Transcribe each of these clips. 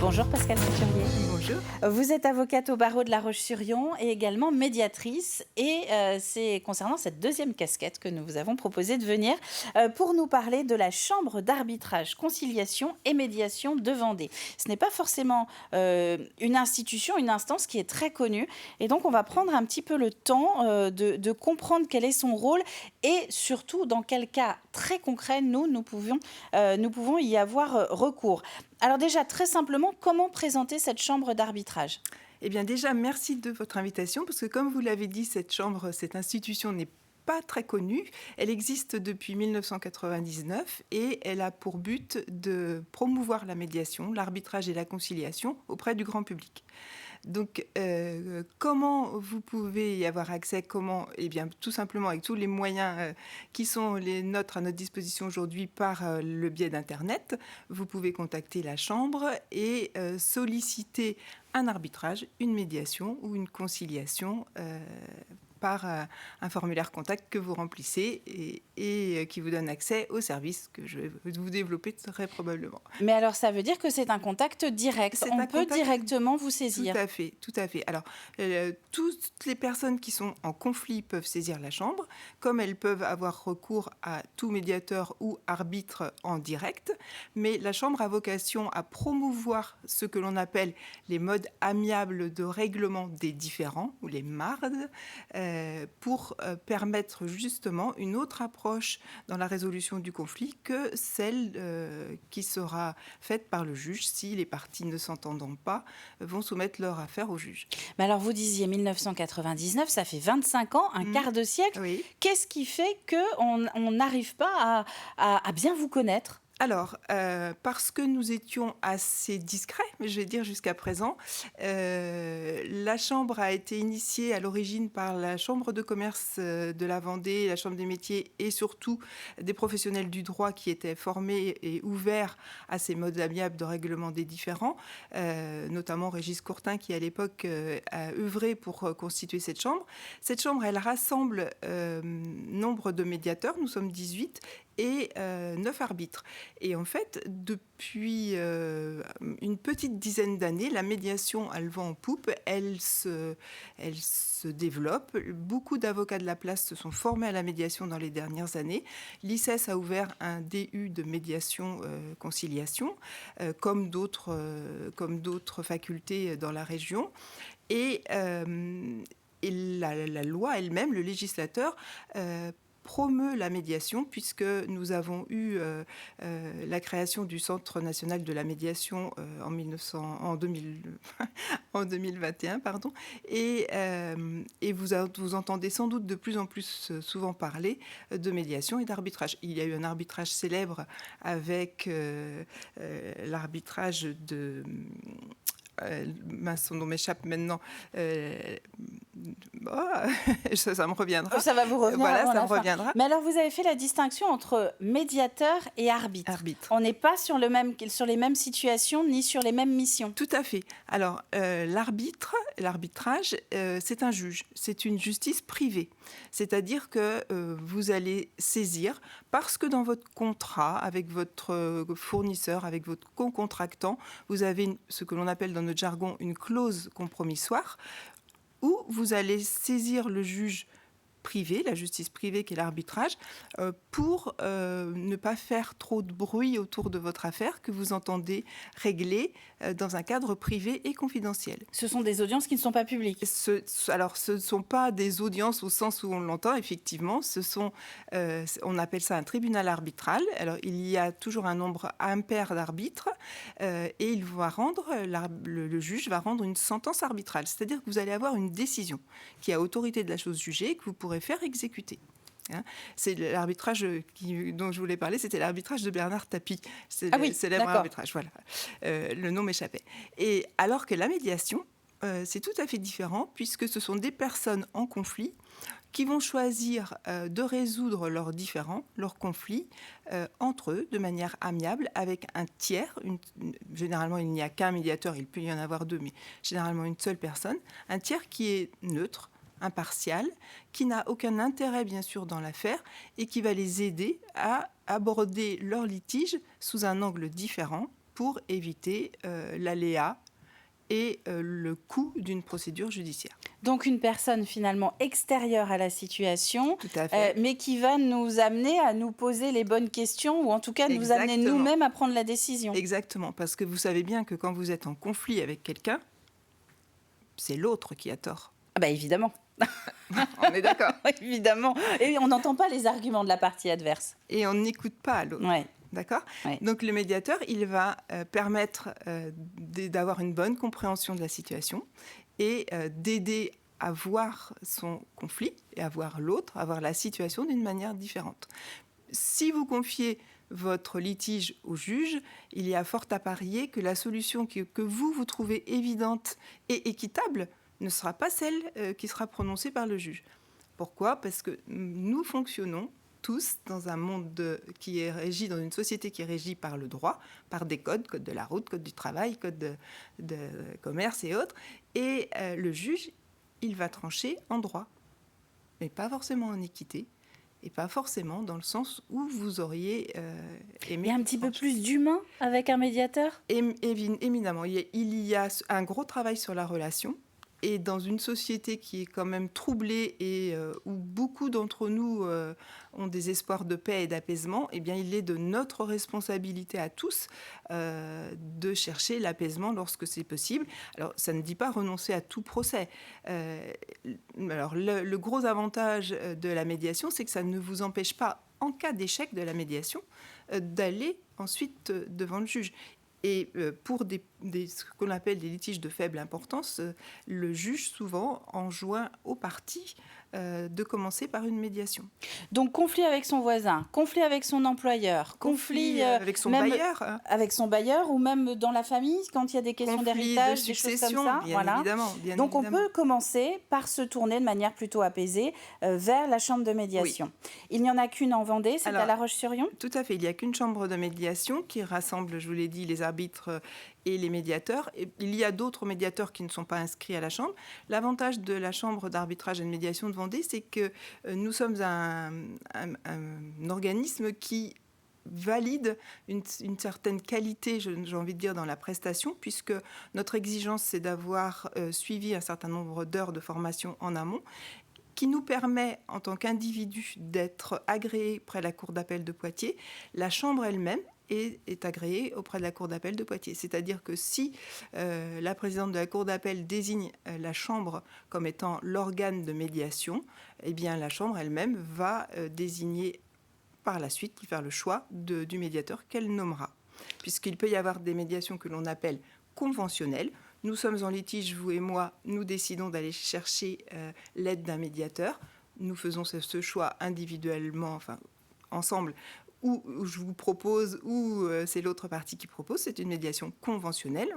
Bonjour Pascale Couturier. Bonjour. Vous êtes avocate au barreau de La Roche-sur-Yon et également médiatrice. Et c'est concernant cette deuxième casquette que nous vous avons proposé de venir pour nous parler de la Chambre d'arbitrage, conciliation et médiation de Vendée. Ce n'est pas forcément une institution, une instance qui est très connue. Et donc on va prendre un petit peu le temps de comprendre quel est son rôle et surtout dans quel cas très concret nous pouvons y avoir recours. Alors déjà, très simplement, comment présenter cette chambre d'arbitrage ? Eh bien déjà, merci de votre invitation, parce que comme vous l'avez dit, cette institution n'est pas très connue. Elle existe depuis 1999 et elle a pour but de promouvoir la médiation, l'arbitrage et la conciliation auprès du grand public. Donc, comment vous pouvez y avoir accès ? Comment ? Eh bien, tout simplement avec tous les moyens qui sont les nôtres à notre disposition aujourd'hui par le biais d'Internet. Vous pouvez contacter la Chambre et solliciter un arbitrage, une médiation ou une conciliation par un formulaire contact que vous remplissez et qui vous donne accès aux services que je vais vous développer très probablement. Mais alors, ça veut dire que c'est un contact direct. On peut directement vous saisir. Tout à fait, tout à fait. Alors, toutes les personnes qui sont en conflit peuvent saisir la Chambre, comme elles peuvent avoir recours à tout médiateur ou arbitre en direct. Mais la Chambre a vocation à promouvoir ce que l'on appelle les modes amiables de règlement des différends, ou les MARD, pour permettre justement une autre approche dans la résolution du conflit que celle qui sera faite par le juge si les parties ne s'entendant pas vont soumettre leur affaire au juge. Mais alors vous disiez 1999, ça fait 25 ans, un quart de siècle. Oui. Qu'est-ce qui fait qu'on n'arrive pas à bien vous connaître ? Alors, parce que nous étions assez discrets, je vais dire jusqu'à présent, la Chambre a été initiée à l'origine par la Chambre de commerce de la Vendée, la Chambre des métiers et surtout des professionnels du droit qui étaient formés et ouverts à ces modes amiables de règlement des différends, notamment Régis Courtin qui à l'époque a œuvré pour constituer cette Chambre. Cette Chambre, elle rassemble nombre de médiateurs, nous sommes 18, et 9 arbitres. Et en fait, depuis une petite dizaine d'années, la médiation a le vent en poupe, elle se développe. Beaucoup d'avocats de la place se sont formés à la médiation dans les dernières années. L'ICES a ouvert un DU de médiation-conciliation, comme d'autres facultés dans la région. Et la loi elle-même, le législateur, promeut la médiation puisque nous avons eu la création du Centre national de la médiation en 2021, pardon, et vous entendez sans doute de plus en plus souvent parler de médiation et d'arbitrage. Il y a eu un arbitrage célèbre avec l'arbitrage de... son nom m'échappe maintenant. Ça me reviendra. Ça va vous revenir. Voilà, ça me reviendra. Mais alors, vous avez fait la distinction entre médiateur et arbitre. On n'est pas sur les mêmes situations ni sur les mêmes missions. Tout à fait. Alors, l'arbitrage, c'est un juge. C'est une justice privée. C'est-à-dire que vous allez saisir parce que dans votre contrat avec votre fournisseur, avec votre co-contractant, vous avez ce que l'on appelle dans notre jargon une clause compromissoire où vous allez saisir le juge privé, la justice privée qui est l'arbitrage, pour ne pas faire trop de bruit autour de votre affaire que vous entendez régler dans un cadre privé et confidentiel. Ce sont des audiences qui ne sont pas publiques. Alors, ce ne sont pas des audiences au sens où on l'entend, effectivement. On appelle ça un tribunal arbitral. Alors, il y a toujours un nombre impair d'arbitres et le juge va rendre une sentence arbitrale. C'est-à-dire que vous allez avoir une décision qui a autorité de la chose jugée que vous pourrez faire exécuter. C'est l'arbitrage dont je voulais parler, c'était l'arbitrage de Bernard Tapie. C'est le célèbre arbitrage, voilà. Le nom m'échappait. Et alors que la médiation, c'est tout à fait différent, puisque ce sont des personnes en conflit qui vont choisir de résoudre leurs différends, leurs conflits, entre eux, de manière amiable, avec un tiers. Généralement, il n'y a qu'un médiateur, il peut y en avoir deux, mais généralement une seule personne. Un tiers qui est neutre, impartial, qui n'a aucun intérêt, bien sûr, dans l'affaire et qui va les aider à aborder leur litige sous un angle différent pour éviter l'aléa et le coût d'une procédure judiciaire. Donc une personne finalement extérieure à la situation, Tout à fait. mais qui va nous amener à nous poser les bonnes questions ou en tout cas nous amener Exactement. nous-mêmes à prendre la décision. Exactement, parce que vous savez bien que quand vous êtes en conflit avec quelqu'un, c'est l'autre qui a tort. Ah bah évidemment, On est d'accord. évidemment. Et on n'entend pas les arguments de la partie adverse. Et on n'écoute pas l'autre. Ouais. D'accord. Ouais. Donc le médiateur, il va permettre d'avoir une bonne compréhension de la situation et d'aider à voir son conflit et à voir l'autre, à voir la situation d'une manière différente. Si vous confiez votre litige au juge, il y a fort à parier que la solution que vous trouvez évidente et équitable ne sera pas celle qui sera prononcée par le juge. Pourquoi ? Parce que nous fonctionnons tous dans un monde qui est régi, dans une société qui est régie par le droit, par des codes, code de la route, code du travail, code de commerce et autres. Et le juge, il va trancher en droit, mais pas forcément en équité, et pas forcément dans le sens où vous auriez aimé. Il y a un petit peu plus d'humain avec un médiateur ? Éminemment, il y a un gros travail sur la relation. Et dans une société qui est quand même troublée et où beaucoup d'entre nous ont des espoirs de paix et d'apaisement, eh bien, il est de notre responsabilité à tous de chercher l'apaisement lorsque c'est possible. Alors, ça ne dit pas renoncer à tout procès. Alors, le gros avantage de la médiation, c'est que ça ne vous empêche pas, en cas d'échec de la médiation, d'aller ensuite devant le juge. Et pour ce qu'on appelle des litiges de faible importance, le juge souvent enjoint aux parties de commencer par une médiation. Donc conflit avec son voisin, conflit avec son employeur, conflit avec son même bailleur. avec son bailleur ou même dans la famille quand il y a des questions d'héritage, des choses comme ça. Bien évidemment. Donc on peut commencer par se tourner de manière plutôt apaisée vers la chambre de médiation. Oui. Il n'y en a qu'une en Vendée, c'est à La Roche-sur-Yon ? Tout à fait, il n'y a qu'une chambre de médiation qui rassemble, je vous l'ai dit, les arbitres et les médiateurs. Et il y a d'autres médiateurs qui ne sont pas inscrits à la chambre. L'avantage de la chambre d'arbitrage et de médiation de Vendée, c'est que nous sommes un organisme qui valide une certaine qualité, j'ai envie de dire, dans la prestation, puisque notre exigence, c'est d'avoir suivi un certain nombre d'heures de formation en amont, qui nous permet, en tant qu'individu, d'être agréé près de la Cour d'appel de Poitiers. La chambre elle-même est agréée auprès de la Cour d'appel de Poitiers. C'est-à-dire que si la présidente de la Cour d'appel désigne la chambre comme étant l'organe de médiation, eh bien la chambre elle-même va désigner par la suite, faire le choix du médiateur qu'elle nommera. Puisqu'il peut y avoir des médiations que l'on appelle conventionnelles. Nous sommes en litige, vous et moi, nous décidons d'aller chercher l'aide d'un médiateur. Nous faisons ce choix individuellement, enfin ensemble, ou je vous propose, ou c'est l'autre partie qui propose. C'est une médiation conventionnelle.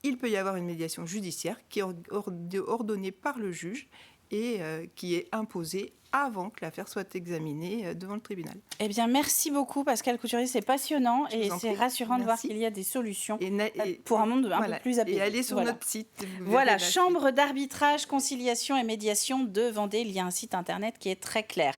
Il peut y avoir une médiation judiciaire qui est ordonnée par le juge et qui est imposée avant que l'affaire soit examinée devant le tribunal. Eh bien, merci beaucoup Pascale Couturier, c'est passionnant et c'est rassurant de voir qu'il y a des solutions pour un monde un peu plus apaisé. Et allez sur notre site. Voilà, Chambre d'arbitrage, conciliation et médiation de Vendée. Il y a un site internet qui est très clair.